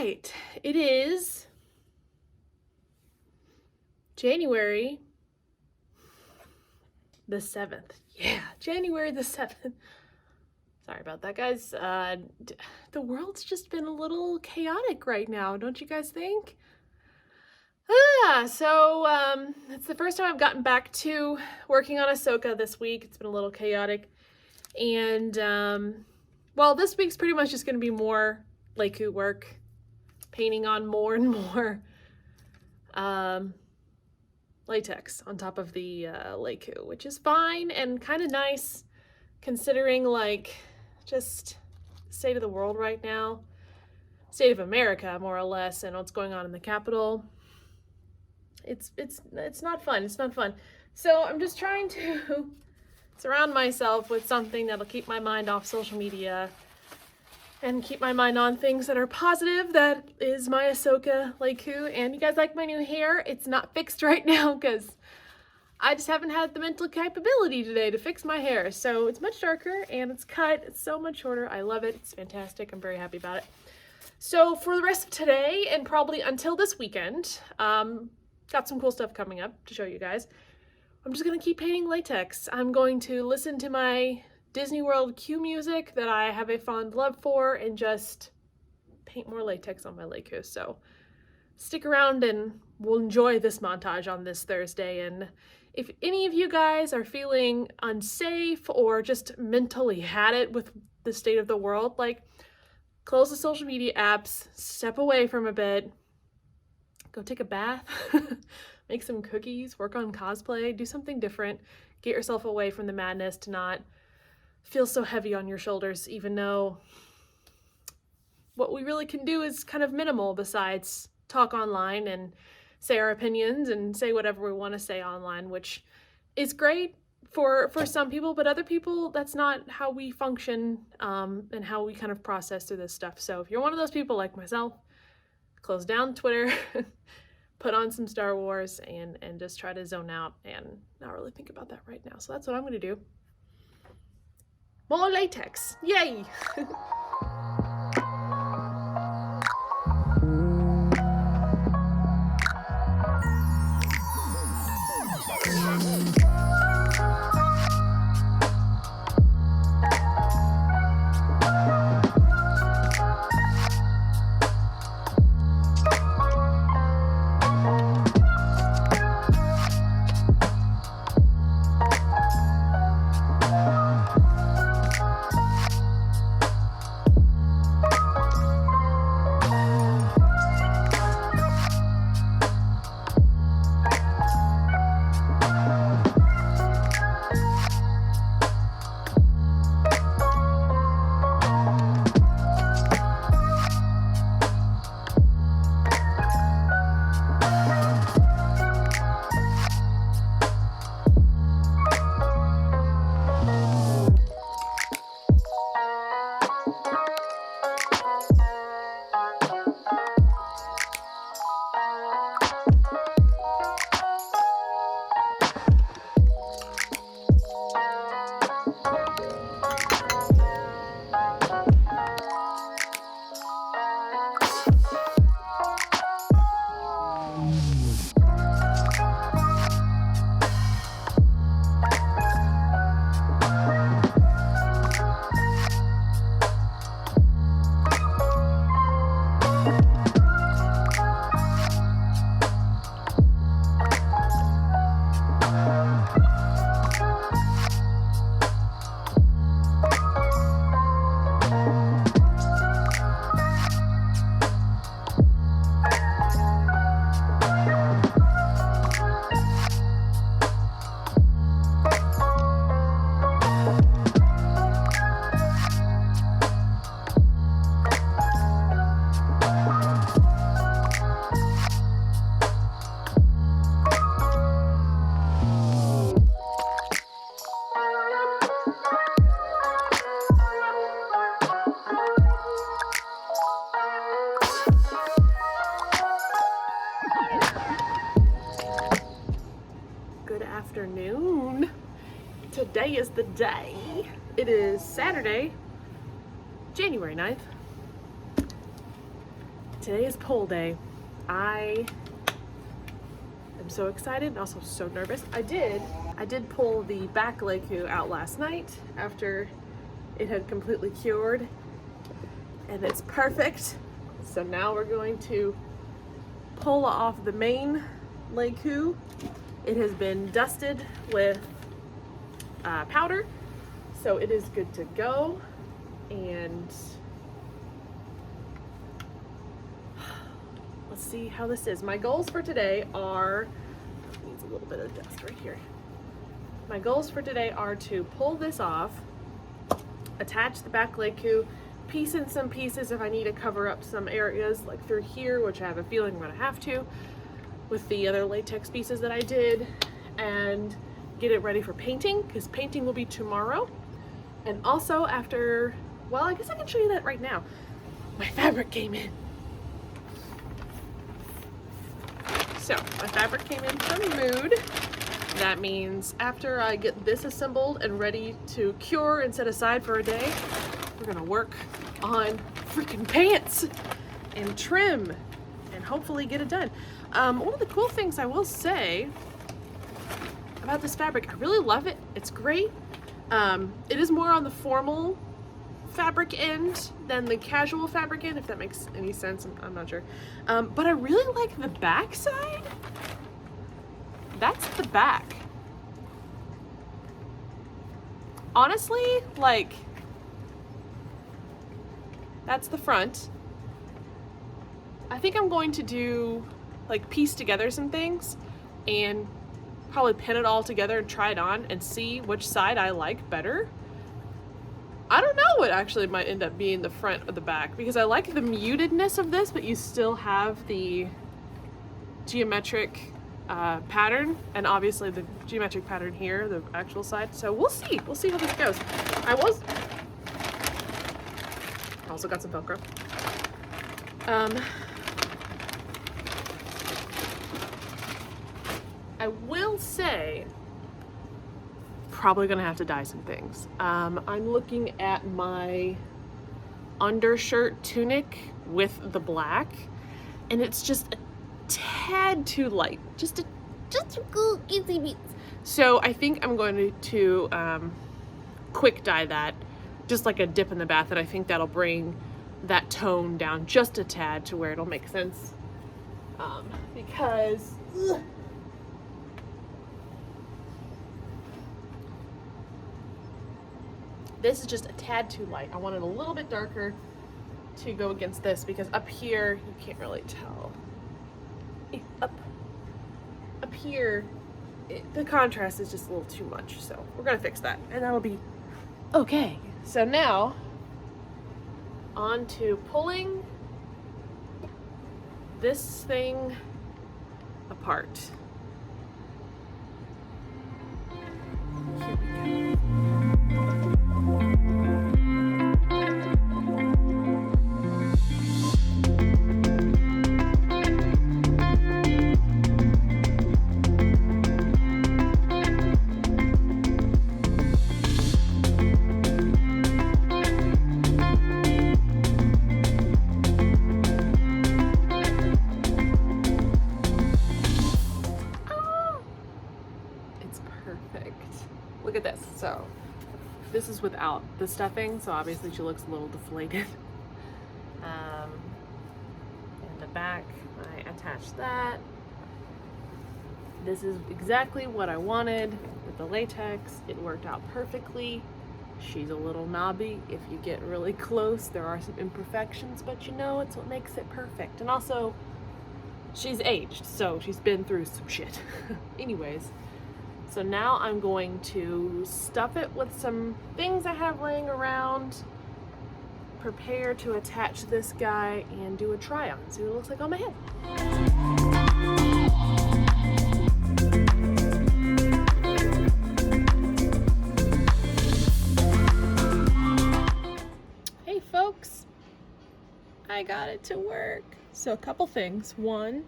right, it is January the 7th. Yeah, January the 7th. Sorry about that, guys. The world's just been a little chaotic right now, don't you guys think? So it's the first time I've gotten back to working on Ahsoka this week. It's been a little chaotic. And, well, this week's pretty much just going to be more lekku work, painting on more and more latex on top of the lekku, which is fine and kind of nice considering, like, just the state of the world right now, state of America, more or less, and what's going on in the Capitol. It's not fun. It's not fun. So I'm just trying to surround myself with something that'll keep my mind off social media and keep my mind on things that are positive. That is my Ahsoka lekku. And you guys like my new hair? It's not fixed right now because I just haven't had the mental capability today to fix my hair. So it's much darker and it's cut. It's so much shorter. I love it. It's fantastic. I'm very happy about it. So for the rest of today and probably until this weekend, got some cool stuff coming up to show you guys. I'm just going to keep painting latex. I'm going to listen to my Disney World cue music that I have a fond love for and just paint more latex on my lekku. So stick around and we'll enjoy this montage on this Thursday. And if any of you guys are feeling unsafe or just mentally had it with the state of the world, like, close the social media apps, step away from a bit, go take a bath, make some cookies, work on cosplay, do something different, get yourself away from the madness to not feel so heavy on your shoulders, even though what we really can do is kind of minimal besides talk online and say our opinions and say whatever we want to say online, which is great for some people, but other people, that's not how we function and how we kind of process through this stuff. So if you're one of those people like myself, close down Twitter, put on some Star Wars, and just try to zone out and not really think about that right now. So that's what I'm going to do. More latex. Yay! Afternoon. Today is the day. It is Saturday, January 9th. Today is poll day. I am so excited and also so nervous. I did pull the back lekku out last night after it had completely cured, and it's perfect. So now we're going to pull off the main lekku. It has been dusted with powder, so it is good to go. And let's see how this is. My goals for today are, needs a little bit of dust right here. My goals for today are to pull this off, attach the back lekku, piece in some pieces if I need to cover up some areas like through here, which I have a feeling I'm gonna have to with the other latex pieces that I did, and get it ready for painting, because painting will be tomorrow. And also after, well, I guess I can show you that right now. My fabric came in. So my fabric came in from Mood. That means after I get this assembled and ready to cure and set aside for a day, we're gonna work on freaking pants and trim and hopefully get it done. One of the cool things I will say about this fabric, I really love it. It's great. It is more on the formal fabric end than the casual fabric end, if that makes any sense. I'm not sure. But I really like the back side. That's the back. Honestly, like, that's the front. I think I'm going to do, like, piece together some things and probably pin it all together and try it on and see which side I like better. I don't know what actually might end up being the front or the back, because I like the mutedness of this, but you still have the geometric pattern, and obviously the geometric pattern here, the actual side. So we'll see how this goes. I also got some Velcro. I will say, probably gonna have to dye some things. I'm looking at my undershirt tunic with the black, and it's just a tad too light, just a cool itsy bits. So I think I'm going to quick dye that, just like a dip in the bath, and I think that'll bring that tone down just a tad to where it'll make sense. Because this is just a tad too light. I want it a little bit darker to go against this, because up here, you can't really tell. Up here, the contrast is just a little too much. So we're gonna fix that, and that'll be okay. So now, on to pulling this thing apart. Here we go. Look at this. So this is without the stuffing, so obviously she looks a little deflated. In the back, I attached that. This is exactly what I wanted with the latex. It worked out perfectly. She's a little knobby. If you get really close, there are some imperfections, but you know, it's what makes it perfect. And also, she's aged, so she's been through some shit. Anyways. So now I'm going to stuff it with some things I have laying around, prepare to attach this guy, and do a try on, see what it looks like on my head. Hey folks, I got it to work. So a couple things. One,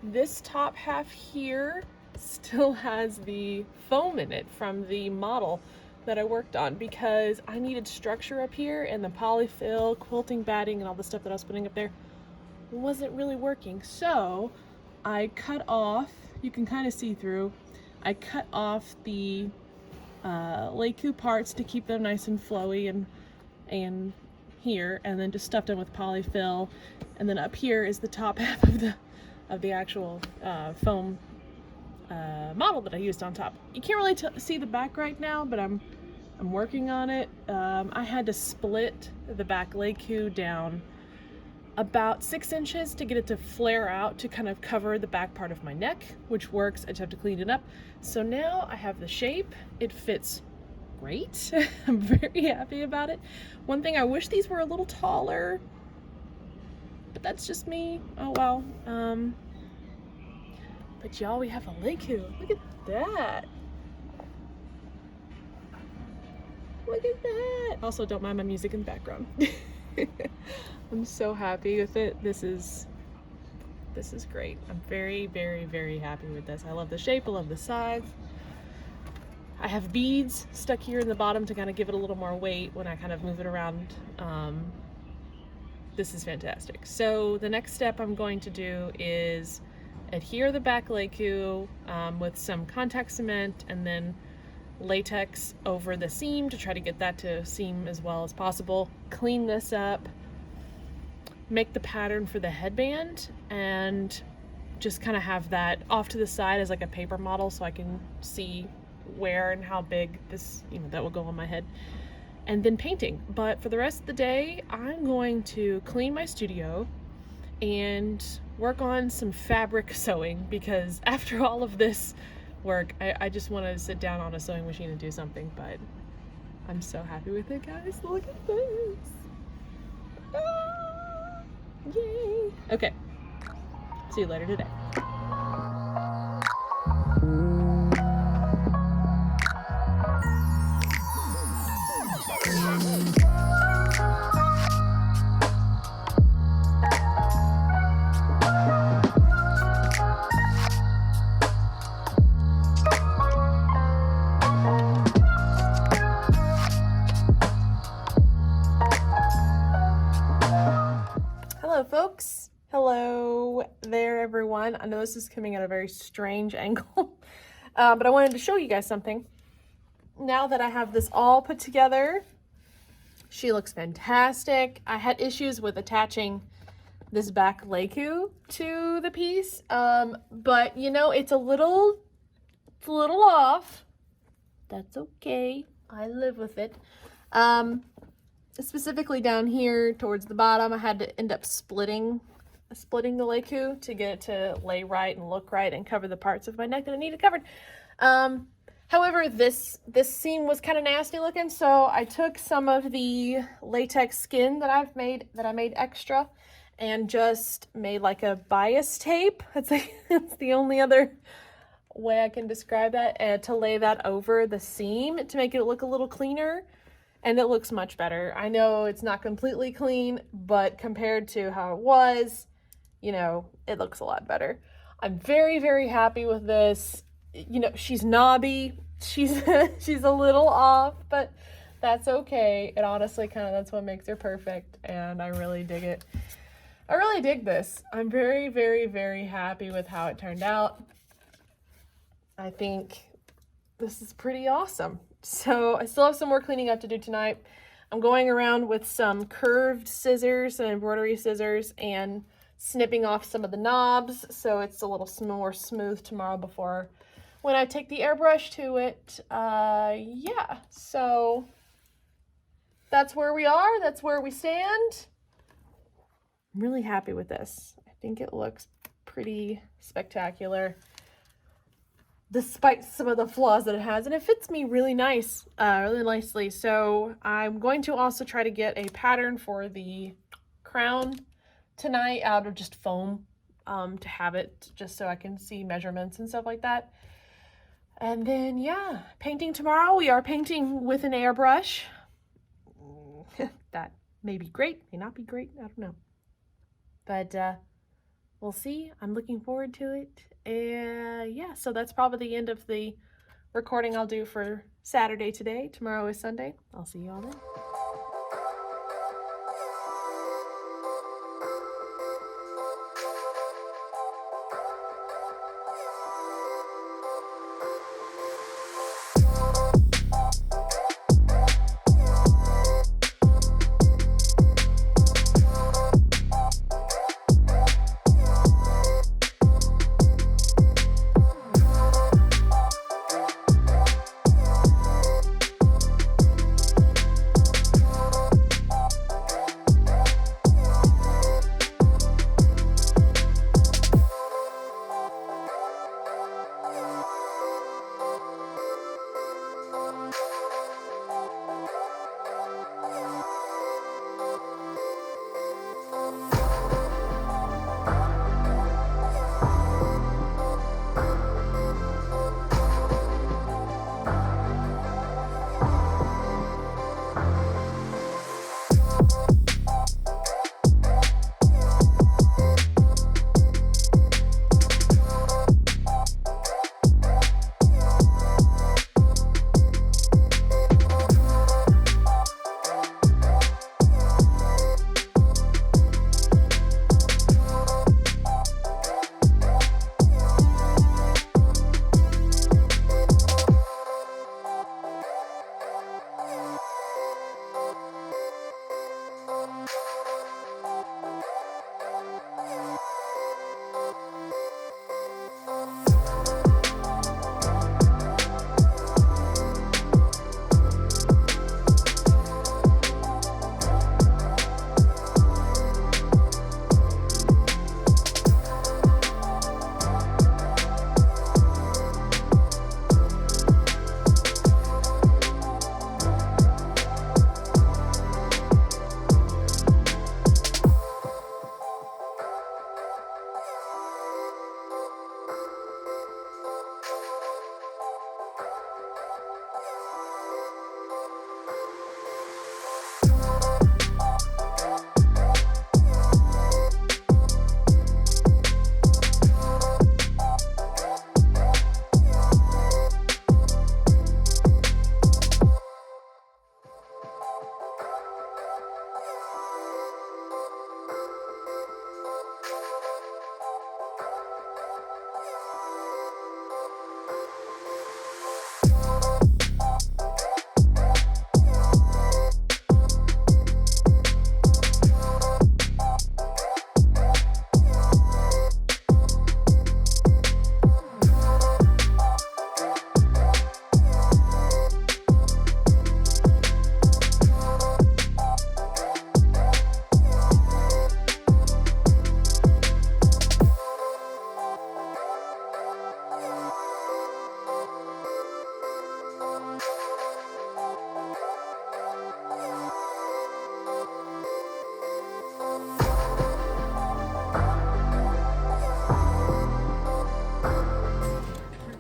this top half here still has the foam in it from the model, that I worked on because I needed structure up here, and the polyfill, quilting, batting, and all the stuff that I was putting up there wasn't really working. So I cut off, you can kind of see through, I cut off the lekku parts to keep them nice and flowy and here, and then just stuffed them with polyfill, and then up here is the top half of the actual foam model that I used on top. You can't really see the back right now, but I'm working on it. I had to split the back lekku down about 6 inches to get it to flare out to kind of cover the back part of my neck, which works. I just have to clean it up. So now I have the shape. It fits great. I'm very happy about it. One thing, I wish these were a little taller, but that's just me. Oh well. But y'all, we have a lekku. Look at that. Look at that. Also, don't mind my music in the background. I'm so happy with it. This is great. I'm very, very, very happy with this. I love the shape. I love the size. I have beads stuck here in the bottom to kind of give it a little more weight when I kind of move it around. This is fantastic. So the next step I'm going to do is adhere the back lekku with some contact cement and then latex over the seam to try to get that to seam as well as possible. Clean this up, make the pattern for the headband, and just kind of have that off to the side as like a paper model so I can see where and how big this, that will go on my head. And then painting. But for the rest of the day, I'm going to clean my studio and work on some fabric sewing, because after all of this work, I just want to sit down on a sewing machine and do something. But I'm so happy with it, guys. Look at this. Ah, yay. Okay, see you later today. Hello folks, hello there everyone. I know this is coming at a very strange angle, but I wanted to show you guys something. Now that I have this all put together, she looks fantastic. I had issues with attaching this back lekku to the piece, but it's a little off. That's okay, I live with it. Specifically down here towards the bottom, I had to end up splitting the lekku to get it to lay right and look right and cover the parts of my neck that I needed covered. However, this seam was kind of nasty looking, so I took some of the latex skin that I made extra and just made like a bias tape. That's the only other way I can describe that, and to lay that over the seam to make it look a little cleaner. And it looks much better. I know it's not completely clean, but compared to how it was, it looks a lot better. I'm very, very happy with this. She's knobby. She's a little off, but that's okay. It honestly that's what makes her perfect, and I really dig it. I really dig this. I'm very, very, very happy with how it turned out. I think this is pretty awesome. So I still have some more cleaning up to do tonight. I'm going around with some curved scissors and embroidery scissors and snipping off some of the knobs so it's a little more smooth tomorrow before when I take the airbrush to it. Yeah, so that's where we are. That's where we stand. I'm really happy with this. I think it looks pretty spectacular, despite some of the flaws that it has, and it fits me really really nicely. So I'm going to also try to get a pattern for the crown tonight out of just foam, to have it just so I can see measurements and stuff like that. And then, yeah, painting tomorrow. We are painting with an airbrush. That may be great, may not be great, I don't know. But we'll see. I'm looking forward to it. Yeah, so that's probably the end of the recording I'll do for Saturday today. Tomorrow is Sunday. I'll see you all then.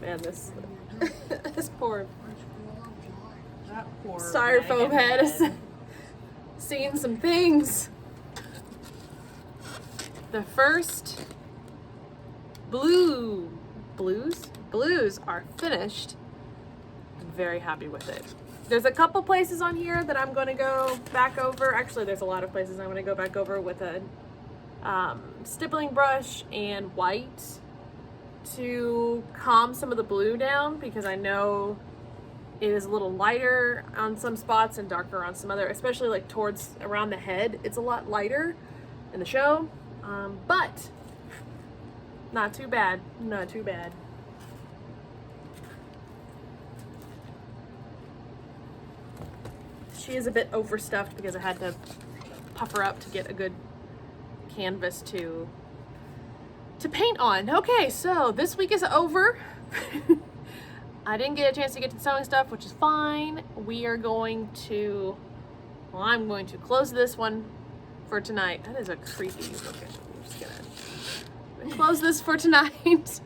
Man, this poor styrofoam head has seen some things. The first blues are finished. I'm very happy with it. There's a couple places on here that I'm going to go back over. Actually, there's a lot of places I'm going to go back over with a stippling brush and white to calm some of the blue down, because I know it is a little lighter on some spots and darker on some other, especially like towards around the head. It's a lot lighter in the show, but not too bad, not too bad. She is a bit overstuffed because I had to puff her up to get a good canvas to paint on. Okay, so this week is over. I didn't get a chance to get to the sewing stuff, which is fine. We are going to, well, I'm going to close this one for tonight. That is a creepy location. I'm just gonna close this for tonight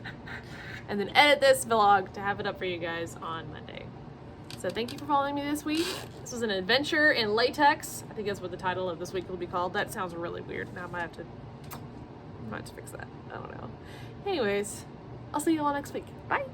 and then edit this vlog to have it up for you guys on Monday. So thank you for following me this week. This was an adventure in latex. I think that's what the title of this week will be called. That sounds really weird. Now I might have to fix that. I don't know. Anyways, I'll see you all next week. Bye.